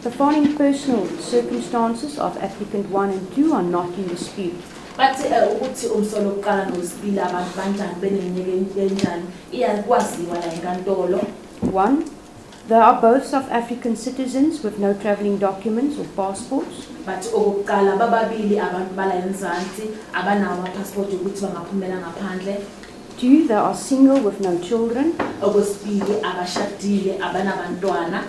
The following personal circumstances of applicant 1 and 2 are not in dispute. Bathi ukuthi umsolo oqala nosibili abantu kanjani beneminyaka enjani iyakwaziwa la enkantolo. 1. They are both South African citizens with no travelling documents or passports. Bathi okokuqala bababili abantu bala eMzansi abanawo ama-passport ukuthi bangaphumela ngaphandle. 2. They are single with no children. Okwesibili abashadile abanabantwana.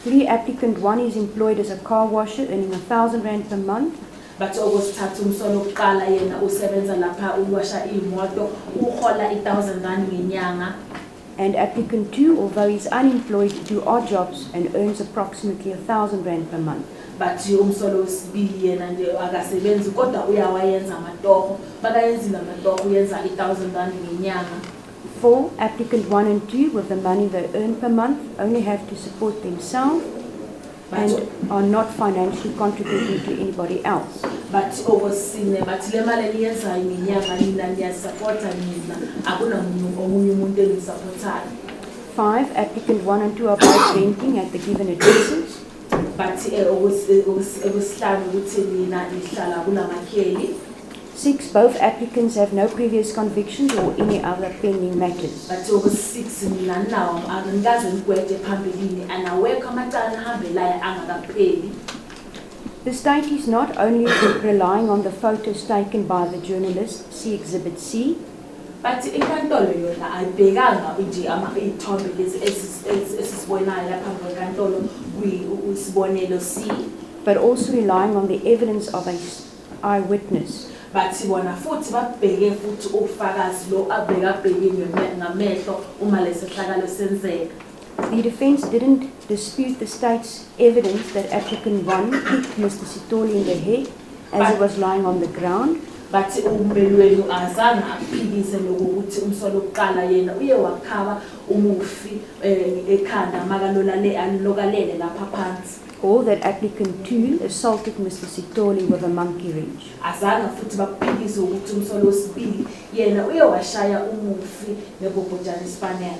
3. Applicant 1 is employed as a car washer earning R1,000 per month. Bathi okwesithathu umsolo oqala yena usebenza lapha uwasha imoto uhola R1,000 ngenyanga. And applicant 2, although he is unemployed, do odd jobs and earns approximately R1,000 per month. Bathi umsolo wesibili yena nje akasebenzi kodwa uyawayenza amatoho bakayenzile amatoho uyenza R1,000 ngenyanga. 4. Applicant 1 and 2, with the money they earn per month, only have to support themselves and are not financially contributing to anybody else. Bathi okwesine bathi le mali eniyenzayo ngenyanga nina niyasupporta nina omunye umuntu enisupportayo. 5. Applicant 1 and 2 are both renting at the given addresses. Bathi okwesihlanu ukuthi nina nihlala kulamakheli. 6. Both applicants have no previous convictions or any other pending matters. Bathi okwesi-6 nina nawo angikaze nigwede phambilini anawekho amacala ahambelayo angakapheli. The state is not only relying on the photos taken by the journalist, see Exhibit C, Bathi inkantolo yona ayibhekanga nje izithombe lezi esisibonayo lapha kwenkantolo kwisibonelo C, but also relying on the evidence of an eyewitness. Bathi bona futhi babheke futhi ufakazi lo abhekabhekile ngamehlo uma lesehlakalo senzeka. The defence didn't dispute the state's evidence that applicant 1 kicked Mr. Sithole in the head as he was lying on the ground. Bathi umelweni azange aphikise lokuthi umsolo oqala yena uye wakhaba umufi ekhanda makalokalele lapha phansi. Or that applicant 2 assaulted Mr. Sithole with a monkey wrench. Azange futhi baphikise ukuthi umsolo wesibili yena uye washaya umufi nebhobhojana isifanele.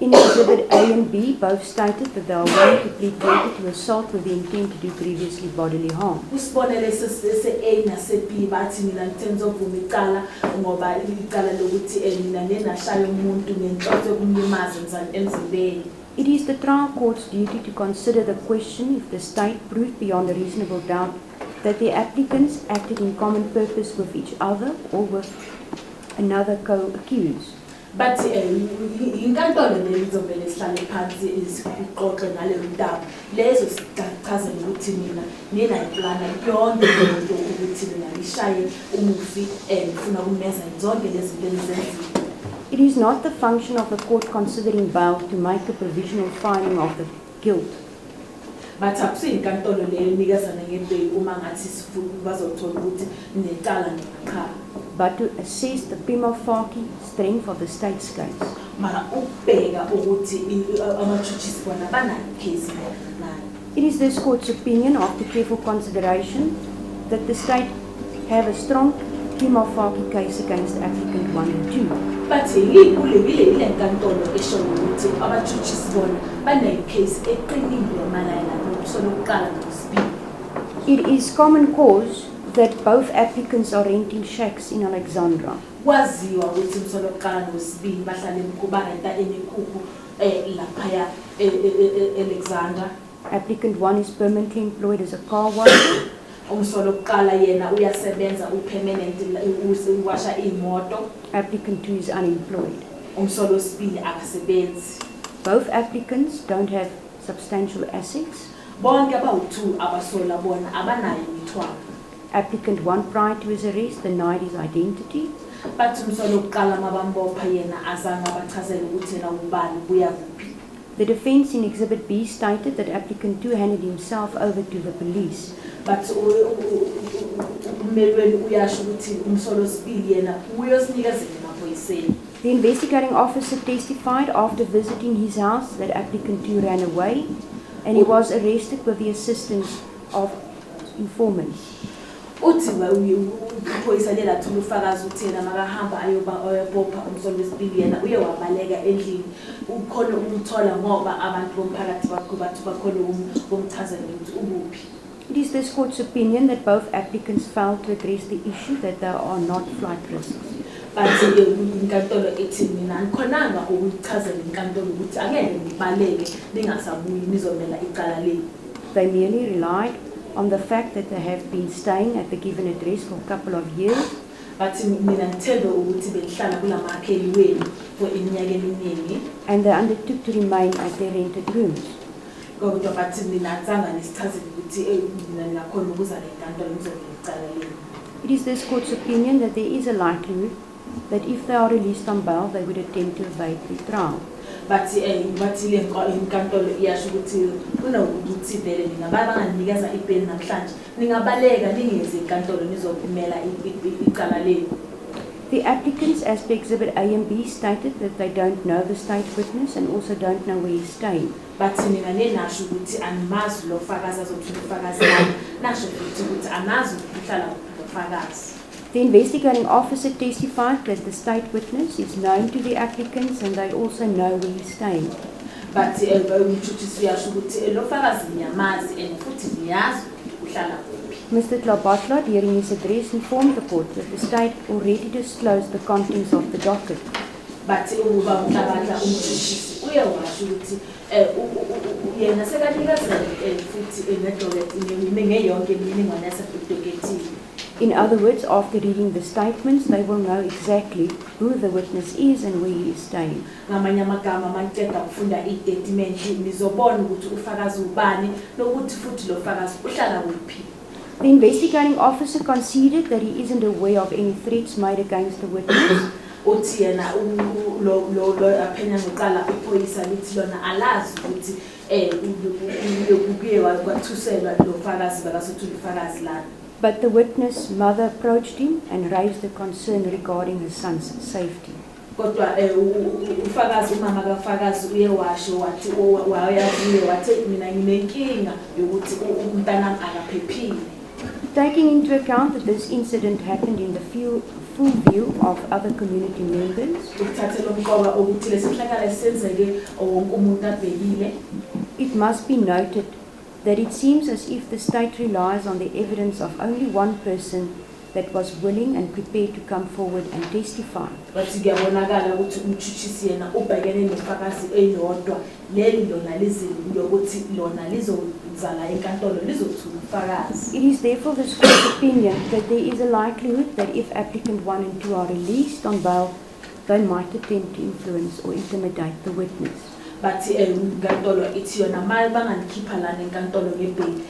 In Exhibit A and B, both stated that they are willing to plead guilty to assault with the intent to do previously bodily harm. Usibonele se-A nase-B bathi mina ngithenze ukuvuma icala ngoba icala lokuthi mina nginashaya umuntu ngenhloso yokumlimaza emzimbeni. It is the trial court's duty to consider the question if the state proved beyond a reasonable doubt that the applicants acted in common purpose with each other or with another co-accused. Bathi inkantolo lelizomele sihlale phansi isixoxe ngaleyo ndaba lezo sichazela ukuthi nina iplana yonke lento ukuthi mina lishaye umufi ngifuna ukumeza zonke lezi zinto enizenzile. It is not the function of the court considering bail to make a provisional finding of the guilt. Bathi akusiyinkantolo leyo enikezana ngebheli uma ngathi bazothola ukuthi necala nqha. But to assess the prima facie strength of the state's case. Mara ukubheka ukuthi ama-judges bona banayo case nayo. It is this court's opinion, after careful consideration, that the state have a strong prima facie case against applicant 1 and 2. Bathi ile nkantolo esho ukuthi ama-judges bona banayo case eqinile mayelana nomsolo oqala nosibili. It is common cause that both applicants are renting shacks in Alexandra. Kwaziwa ukuthi umsolo oqala nosibili bahlala barenta emikhukhu laphaya Alexandra. Applicant 1 is permanently employed as a car washer. Umsolo oqala yena uyasebenza upermanent uwasha imoto. Applicant 2 is unemployed. Umsolo wesibili akasebenzi. Both applicants don't have substantial assets. Bonke abawu-2 abasola bona abanayo imithwalo. Applicant 1, prior to his arrest, denied his identity. Bathi umsolo oqala mabambopha yena azange abachazele ukuthi yena ubani buya kuphi. The defence in Exhibit B stated that applicant 2 handed himself over to the police. But umelweni uyasho ukuthi umsolo wesibili yena uyosinikezela emaphoyiseni. The investigating officer testified after visiting his house that applicant 2 ran away and he was arrested with the assistance of informants. uthi uphoyisa lela thula ufakazi uthena makahamba ayobopha umsolo wesibili yena uye wabaleka endlini ukhona umthola ngoba abantu bomphakathi bakho bathi bakhona umchazela ukuthi ubuphi. It is this court's opinion that both applicants failed to address the issue that they are not flight risks. But inkantolo ethi mina ngikhonanga ukuchazela inkantolo ukuthi angeke ngibaleke ningasabuyi nizomela icala leli. They merely relied on the fact that they have been staying at the given address for a couple of years. But mina ngithembe ukuthi behlala kulamakheli wenu for iminyaka eminingi. And they undertook to remain at their rented rooms. Kodwa bathi mina ntsanga nisichazele ukuthi mina ngiyakhona ukuza lenkantolo ngizomela icala leli. It is this court's opinion that there is a likelihood that if they are released on bail, they would attempt to evade the trial. But bathi le inkantolo iyasho ukuthi kunokuthi vele ningabanganikeza ibail namhlanje ningabaleka ningeze inkantolo nizophumela icala leli. The applicants, as per Exhibit A and B, stated that they don't know the state witness and also don't know where he's staying. But mina nenasho ukuthi animazi lo fakazi azothula ufakazi nami nasho futhi ukuthi anazi ukuhlala ufakazi. The investigating officer testified that the state witness is known to the applicants and they also know where he's staying. But umthuthisi uyasho ukuthi lo fakazi ngiyamazi and futhi ngiyazi uhlala kuphi. Mr. Tlabotla, during his address, informed the court that the state already disclosed the contents of the docket. But uba uhlabadla umthuthisi uyawasho ukuthi yena sekanikeza futhi nedocket ngeyonke imininingwane yasedokethini. In other words, after reading the statements, they will know exactly who the witness is and where he is staying. Ngamanye amagama maqeda ukufunda istatement nizobona ukuthi ufakazi ubani nokuthi futhi lo fakazi uhlala kuphi. The investigating officer conceded that he isn't aware of any threats made against the witness. Uthi yena lo aphenya ngoqala uphoyisa lithi lona alazi ukuthi ukuye kwathuselwa lo fakazi bakasothula ufakazi lana. But the witness' mother approached him and raised a concern regarding her son's safety. Kodwa ufakazi umama kafakazi uye washo wathi wayavuye wathi mina nginenkinga yokuthi umntana akaphephile. Taking into account that this incident happened in the full view of other community members, it must be noted that it seems as if the state relies on the evidence of only one person that was willing and prepared to come forward and testify. It is therefore the court's opinion that there is a likelihood that if applicant 1 and 2 are released on bail, they might attempt to influence or intimidate the witness. But inkantolo ithi yona mali banganikhipha lana inkantolo ngebheli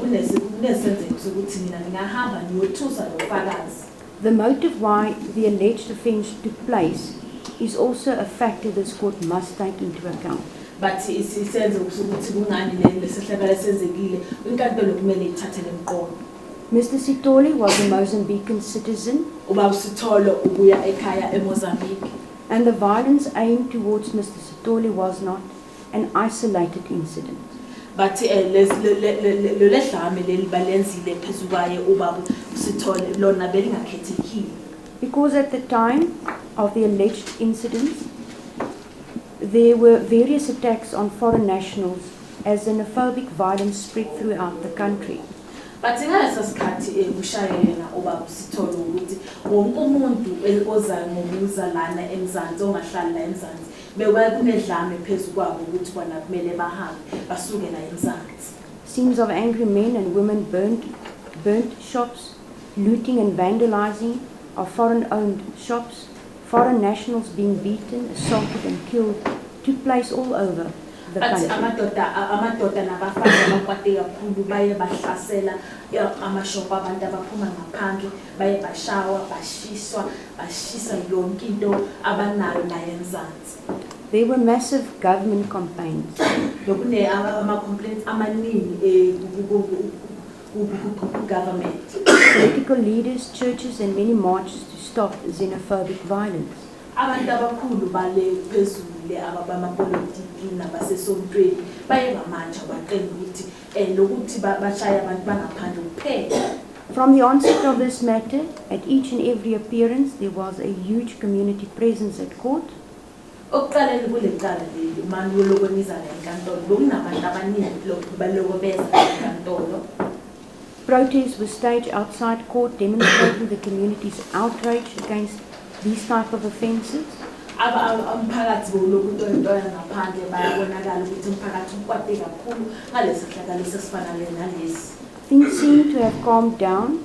kunesenzeko sokuthi mina ngingahamba ngiyothusa lo fakazi. The motive why the alleged offence took place is also a factor this court must take into account. But isenzeko sokuthi kungani lesehlakalo senzekile inkantolo kumele ithathele emqondo. Mr. Sithole was a Mozambican citizen. Ubaba Sithole ubuya ekhaya eMozambique. And the violence aimed towards Mr. Sithole was not an isolated incident. But because at the time of the alleged incidents, there were various attacks on foreign nationals as xenophobic violence spread throughout the country. But ngaleso sikhathi kushayela ubaba Sithole ukuthi wonke umuntu oza ngokuza lana eMzansi ongahlala la eMzansi bekunedlame phezulu kwabo ukuthi bona kumele bahambe basuke la eMzansi. Scenes of angry men and women burnt shops, looting and vandalizing of foreign-owned shops, foreign nationals being beaten, assaulted and killed took place all over the country. Amadoda nabafazi abakwate kakhulu baye bahlasela amashop abantu abaphuma ngaphandle baye bashawa bashisa yonke into abanayo la eMzansi. There were massive government campaigns. Lokune ama-complaints amaningi government. Political leaders, churches and many marches to stop xenophobic violence. Abantu abakhulu bale phezulu abamapolitiki nabasesontweni baye bamanja baqela ukuthi lokuthi bashaya abantu bangaphandle kuphela. From the onset of this matter, at each and every appearance, there was a huge community presence at court. Protests were staged outside court, demonstrating the community's outrage against these type of offences. Things seem to have calmed down,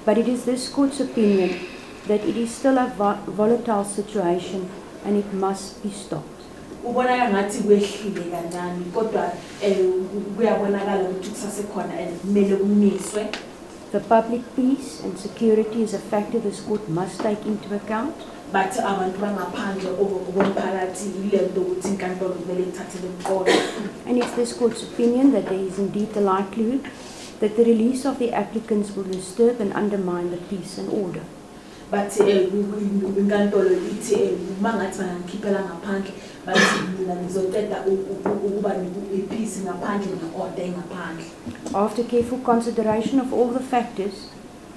but it is this court's opinion that it is still a volatile situation and it must be stopped. The public peace and security is a factor this court must take into account. And it's this court's opinion that there is indeed the likelihood that the release of the applicants will disturb and undermine the peace and order. But after careful consideration of all the factors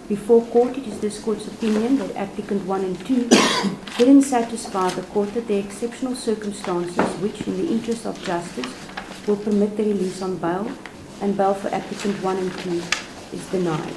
before court, it is this court's opinion that applicant 1 and 2 didn't satisfy the court that the exceptional circumstances which, in the interest of justice, will permit the release on bail, and bail for applicant 1 and 2 is denied.